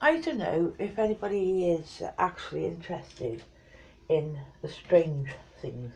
I don't know if anybody is actually interested in the strange things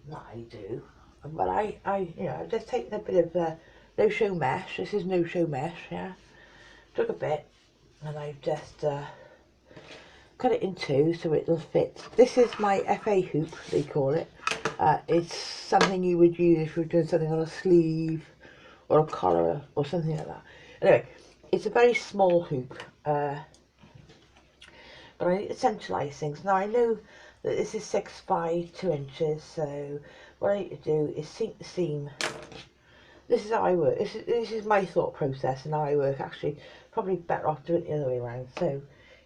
that I do, but I just take a bit of no-show mesh. This is no-show mesh, yeah. Took a bit, and I've just cut it in two so it'll fit. This is my FA hoop, they call it. It's something you would use if you're doing something on a sleeve or a collar or something like that. Anyway, it's a very small hoop, but I need to centralise things. Now I know that this is 6 by 2 inches, so what I need to do is sink the seam. This is how I work. This is my thought process and how I work. Actually, probably better off doing it the other way around. So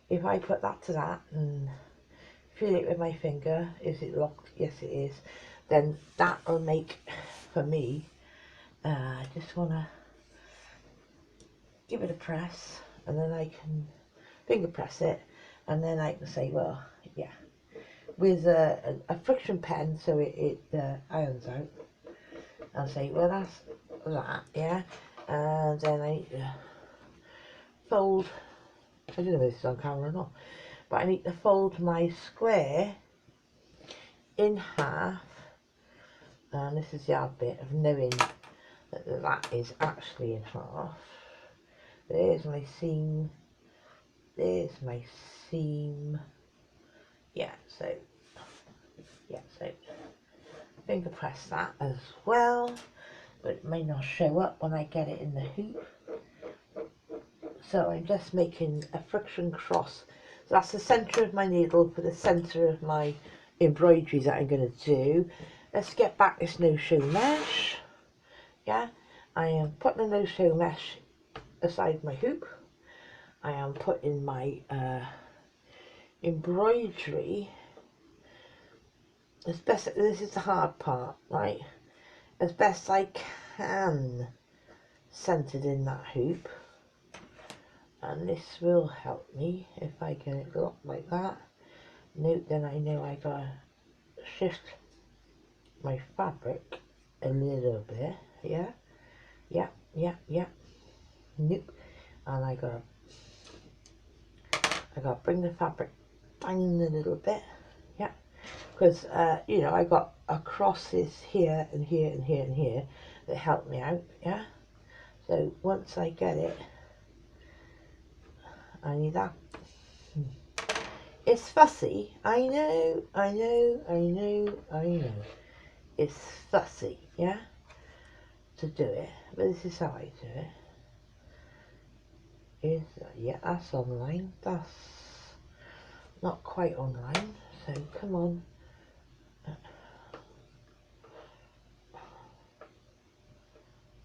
if I put that to that and feel it with my finger, is it locked? Yes it is. Then that will make, for me, I just want to give it a press, and then I can finger press it, and then I can say, well, yeah, with a friction pen so it irons out. I'll say, well, that's that, yeah, and then I fold. I don't know if this is on camera or not, but I need to fold my square in half, and this is the hard bit of knowing that that is actually in half. There's my seam, there's my seam, yeah, so finger press that as well, but it may not show up when I get it in the hoop. So I'm just making a friction cross. So that's the centre of my needle for the centre of my embroidery that I'm going to do. Let's get back this no-show mesh. Yeah, I am putting a no-show mesh aside my hoop. I am putting my embroidery as best. This is the hard part, right? As best I can, centered in that hoop, and this will help me if I get it locked like that. Note, then I know I gotta shift my fabric a little bit. Yeah. Nope. And I gotta bring the fabric down a little bit. Yeah, because you know, I got crosses here and here and here and here that help me out. Yeah, so once I get it, I need that. It's fussy, I know. It's fussy, yeah, to do it, but this is how I do it. Yeah, that's online. That's not quite online, so come on.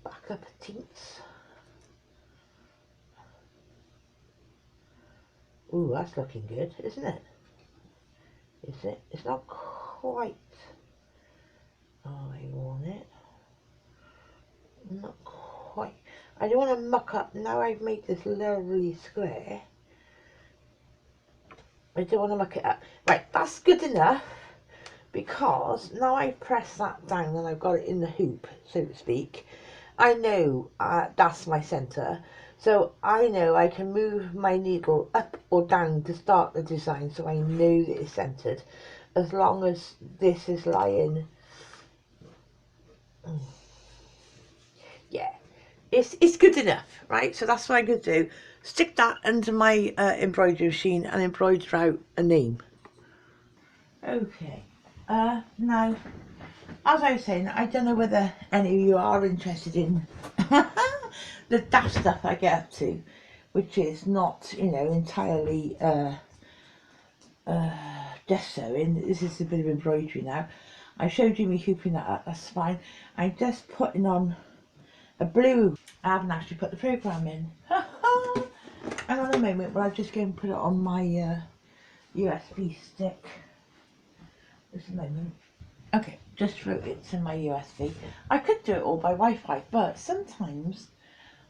Back up a teens. Ooh, that's looking good, isn't it? Is it? It's not quite how I want it. Not quite. I don't want to muck up. Now I've made this lovely square, I don't want to muck it up. Right, that's good enough, because now I've pressed that down and I've got it in the hoop, so to speak. I know that's my centre, so I know I can move my needle up or down to start the design, so I know that it's centred, as long as this is lying. Yeah, it's good enough, right? So that's what I'm going to do. Stick that under my embroidery machine and embroider out a name. Okay, now, as I was saying, I don't know whether any of you are interested in the daft stuff I get up to, which is not, you know, entirely just sewing. This is a bit of embroidery now. I showed you me hooping that up, that's fine. I'm just putting on a blue. I haven't actually put the programme in. Hang on a moment, but I'll just go and put it on my USB stick. Just a moment. Okay, just throw it in my USB. I could do it all by Wi-Fi, but sometimes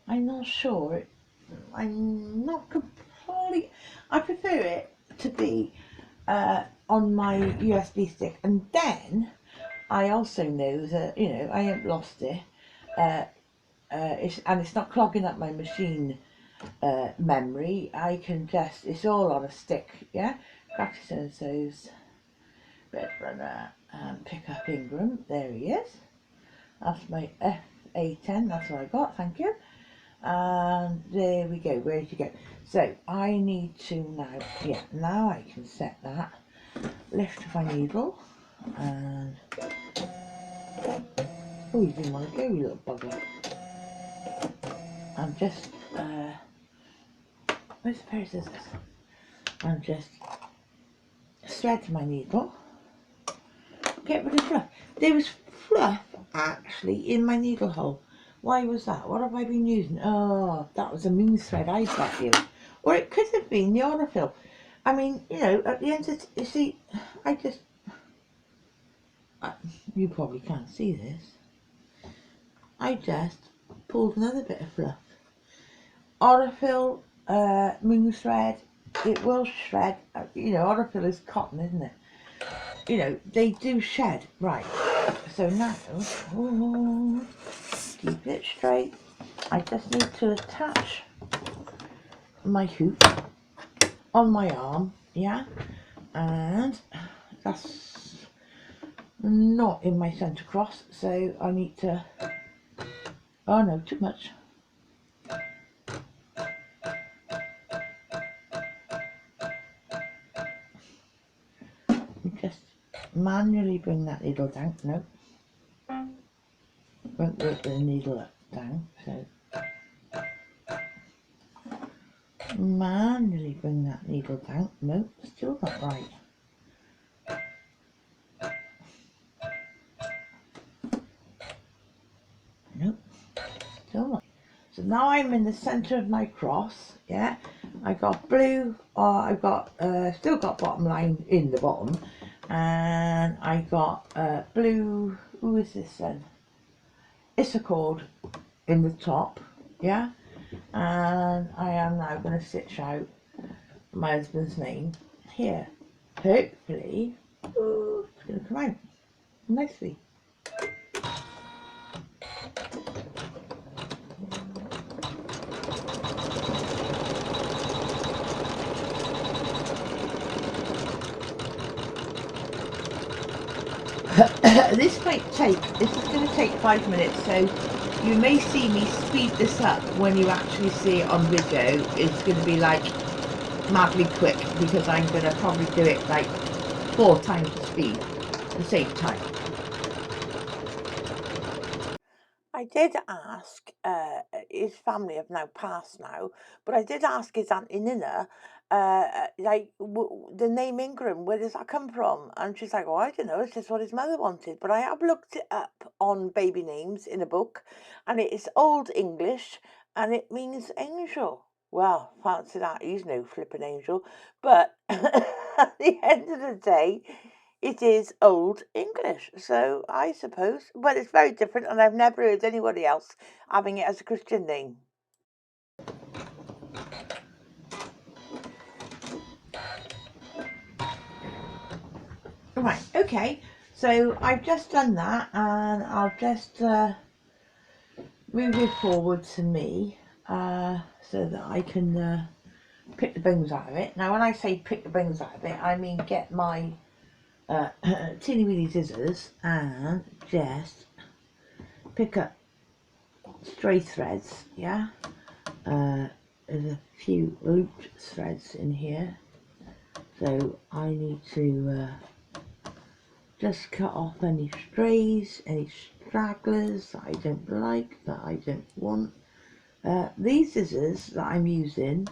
I'm not sure. I'm not completely. I prefer it to be on my USB stick, and then I also know that, you know, I haven't lost it. And it's not clogging up my machine memory, I can just, it's all on a stick, yeah? Practice those, red runner, and pick up Ingram. There he is. That's my FA10, that's what I got, thank you. And there we go, where did you go? So I need to now, yeah, now I can set that, lift my needle, and, oh, you didn't want to go, you little bugger. I'm just, where's the pair of scissors? I'm just thread my needle, get rid of fluff. There was fluff actually in my needle hole. Why was that? What have I been using? Oh, that was a moon thread I got you. Or it could have been the autofill. I mean, you know, at the end of, you see, you probably can't see this. I just pulled another bit of fluff. Autofill, moon thread, it will shred. You know, autofill is cotton, isn't it? You know, they do shed. Right, so now, oh, keep it straight. I just need to attach my hoop on my arm, yeah, and that's not in my centre cross, so I need to, oh no, too much. Just manually bring that needle down. No, won't work with the needle down, so manually bring that needle down. No, still not right. Nope, still not. So now I'm in the centre of my cross, yeah. I got blue, I've got, still got bottom line in the bottom, and I got blue, who is this then? Issachord in the top, yeah. And I am now going to stitch out my husband's name here. Hopefully, ooh, it's going to come out nicely. This is going to take 5 minutes, so you may see me speed this up when you actually see it on video. It's going to be like madly quick because I'm going to probably do it like 4 times the speed to save time. I did ask, his family have now passed now, but I did ask his Auntie Nina, like, the name Ingram, where does that come from? And she's like, oh, I don't know, it's just what his mother wanted. But I have looked it up on baby names in a book, and it is Old English, and it means angel. Well, fancy that, he's no flippin' angel. But at the end of the day, it is Old English, so I suppose, but it's very different, and I've never heard anybody else having it as a Christian name. Right, okay, so I've just done that, and I'll just move it forward to me so that I can pick the bones out of it. Now, when I say pick the bones out of it, I mean get my teeny weeny scissors and just pick up stray threads, yeah. There's a few looped threads in here, so I need to just cut off any strays, any stragglers that I don't like, that I don't want. These scissors that I'm using,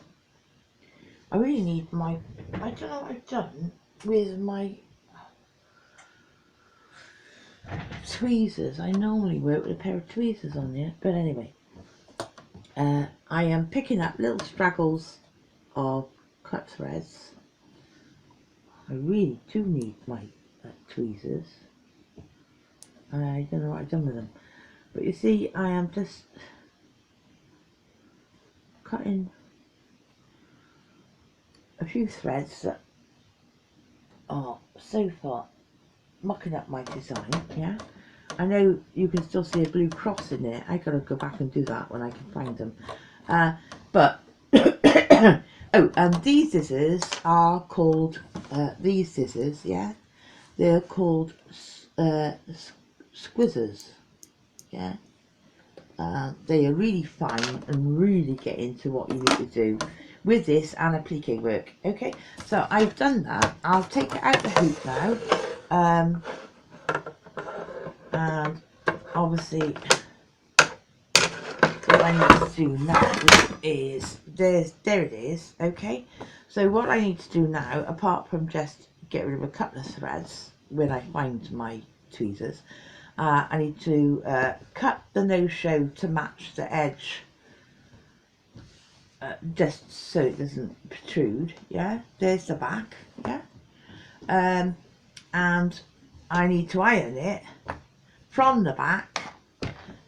I really need my, I don't know what I've done with my tweezers. I normally work with a pair of tweezers on there, but anyway, I am picking up little straggles of cut threads. I really do need my tweezers. I don't know what I've done with them, but you see, I am just cutting a few threads that are so far mucking up my design, yeah. I know you can still see a blue cross in there. I gotta go back and do that when I can find them, but Oh, and these scissors are called, these scissors, yeah, they're called squizzers, yeah. They are really fine and really get into what you need to do with this and applique work. Okay, so I've done that. I'll take it out the hoop now, and obviously what I need to do now is there it is. Okay, so what I need to do now, apart from just get rid of a couple of threads when I find my tweezers, I need to cut the no-show to match the edge, just so it doesn't protrude. Yeah, there's the back. Yeah, and I need to iron it from the back.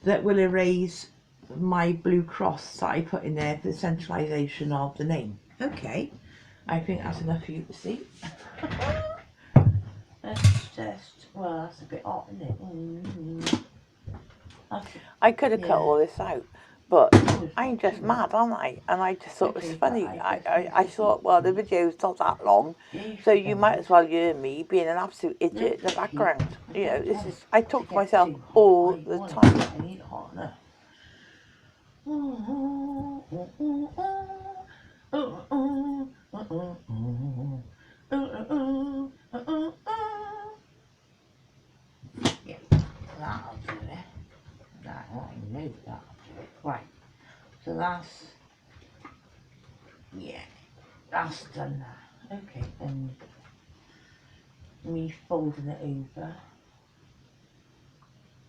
That will erase my blue cross that I put in there for the centralisation of the name. Okay, I think that's enough for you to see. Let's just, well, that's a bit hot, isn't it? I could have cut all this out, but I'm just mad, aren't I? And I just thought it was funny. I thought, well, the video's not that long, so you might as well hear me being an absolute idiot in the background. You know, this is, I talk to myself all the time. I need it hot enough. Yeah, that'll do it. That won't move, that'll do it. Right, so that's, yeah, that's done that. Okay, then me folding it over.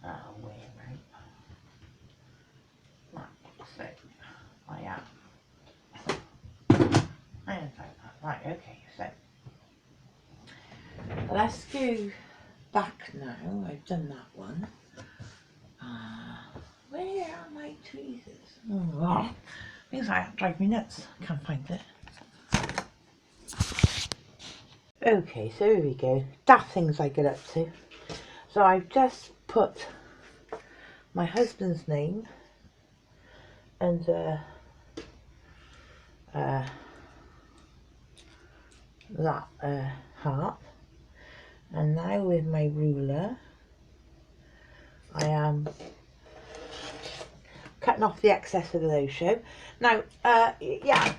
That'll wear right. Right, so I am. Right, okay, so let's go back now. I've done that one. Where are my tweezers? Oh, things like that drive me nuts. Can't find it. Okay, so here we go. Daft things I get up to. So I've just put my husband's name and that heart, and now with my ruler I am cutting off the excess of the no-show. Now yeah,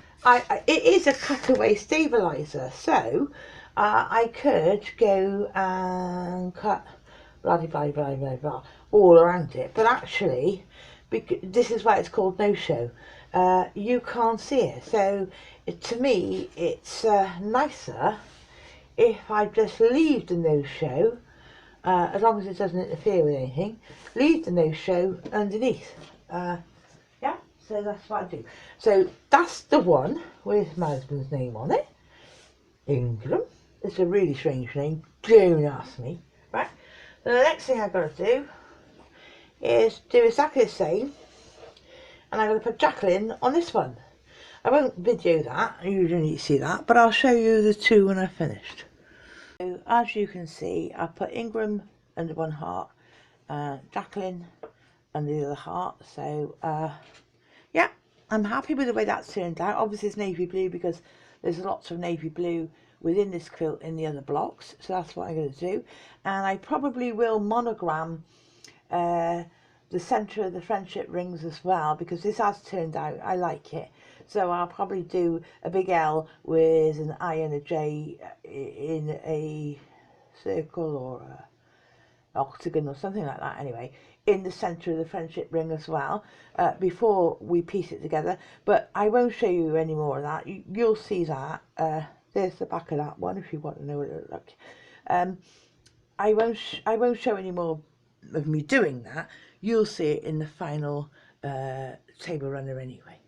it is a cutaway stabilizer, so I could go and cut blah blah blah blah blah all around it, but actually because this is why it's called no-show, you can't see it, so to me it's nicer if I just leave the no-show, as long as it doesn't interfere with anything, leave the no-show underneath. Yeah, so that's what I do. So that's the one with my husband's name on it. Ingram. It's a really strange name, don't ask me. Right, so the next thing I've got to do is do exactly the same, and I'm going to put Jacqueline on this one. I won't video that, you don't need to see that, but I'll show you the two when I've finished. So as you can see, I put Ingram under one heart, Jacqueline under the other heart. So yeah, I'm happy with the way that's turned out. Obviously it's navy blue because there's lots of navy blue within this quilt in the other blocks, so that's what I'm going to do. And I probably will monogram the centre of the friendship rings as well, because this has turned out, I like it. So I'll probably do a big L with an I and a J in a circle or a octagon or something like that, anyway, in the centre of the friendship ring as well, before we piece it together. But I won't show you any more of that. You'll see that. There's the back of that one if you want to know what it looks like. I won't show any more of me doing that. You'll see it in the final table runner anyway.